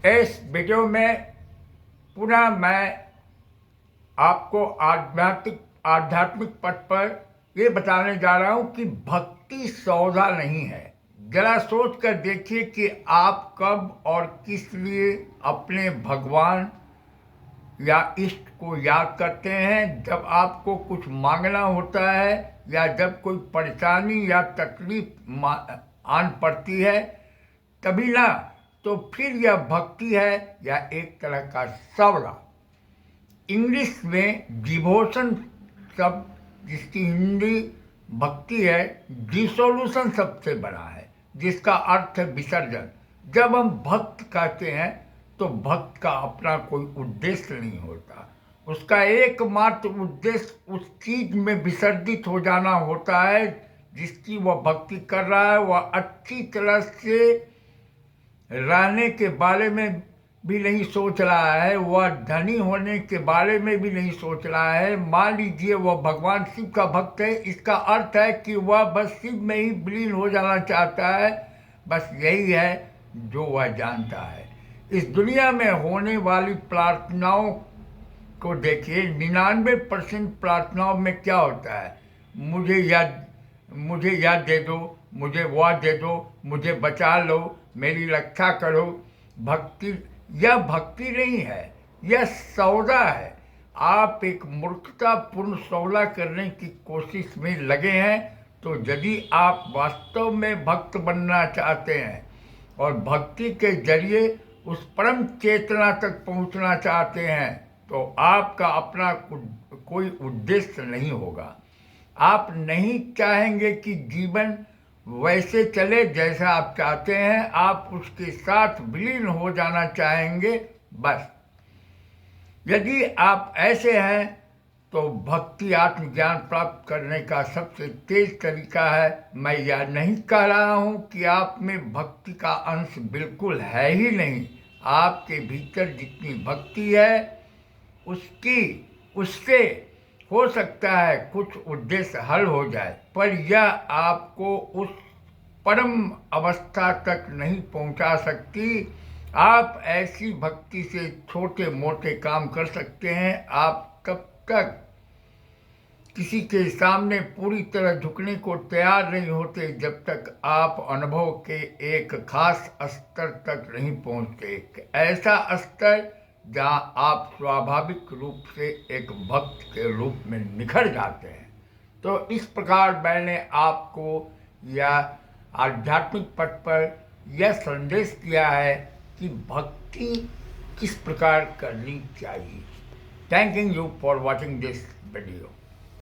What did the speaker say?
इस वीडियो में पुनः मैं आपको आध्यात्मिक पथ पर ये बताने जा रहा हूँ कि भक्ति सौदा नहीं है। जरा सोच कर देखिए कि आप कब और किस लिए अपने भगवान या इष्ट को याद करते हैं। जब आपको कुछ मांगना होता है या जब कोई परेशानी या तकलीफ आन पड़ती है तभी ना। तो फिर यह भक्ति है या एक तरह का सौदा। इंग्लिश में डिवोशन शब्द जिसकी हिंदी भक्ति है, डिसोल्यूशन सबसे बड़ा है जिसका अर्थ है विसर्जन। जब हम भक्त कहते हैं तो भक्त का अपना कोई उद्देश्य नहीं होता। उसका एकमात्र उद्देश्य उस चीज में विसर्जित हो जाना होता है जिसकी वह भक्ति कर रहा है। वह अच्छी तरह से रहने के बारे में भी नहीं सोच रहा है, वह धनी होने के बारे में भी नहीं सोच रहा है। मान लीजिए वह भगवान शिव का भक्त है, इसका अर्थ है कि वह बस शिव में ही विलीन हो जाना चाहता है। बस यही है जो वह जानता है। इस दुनिया में होने वाली प्रार्थनाओं को देखिए, 99% प्रार्थनाओं में क्या होता है? मुझे यह दे दो, मुझे वह दे दो, मुझे बचा लो, मेरी रक्षा करो। यह भक्ति नहीं है, यह सौदा है। आप एक मूर्खतापूर्ण सौदा करने की कोशिश में लगे हैं। तो यदि आप वास्तव में भक्त बनना चाहते हैं और भक्ति के जरिए उस परम चेतना तक पहुंचना चाहते हैं तो आपका अपना कोई उद्देश्य नहीं होगा। आप नहीं चाहेंगे कि जीवन वैसे चले जैसा आप चाहते हैं, आप उसके साथ विलीन हो जाना चाहेंगे। बस यदि आप ऐसे हैं तो भक्ति आत्मज्ञान प्राप्त करने का सबसे तेज तरीका है। मैं यह नहीं कह रहा हूँ कि आप में भक्ति का अंश बिल्कुल है ही नहीं। आपके भीतर जितनी भक्ति है उससे हो सकता है कुछ उद्देश्य हल हो जाए, पर यह आपको उस परम अवस्था तक नहीं पहुंचा सकती। आप ऐसी भक्ति से छोटे मोटे काम कर सकते हैं। आप तब तक किसी के सामने पूरी तरह झुकने को तैयार नहीं होते जब तक आप अनुभव के एक खास स्तर तक नहीं पहुंचते। ऐसा स्तर जहां आप स्वाभाविक रूप से एक भक्त के रूप में निखर जाते हैं। तो इस प्रकार मैंने आपको यह आध्यात्मिक पथ पर यह संदेश दिया है कि भक्ति किस प्रकार करनी चाहिए। Thank you for watching this video.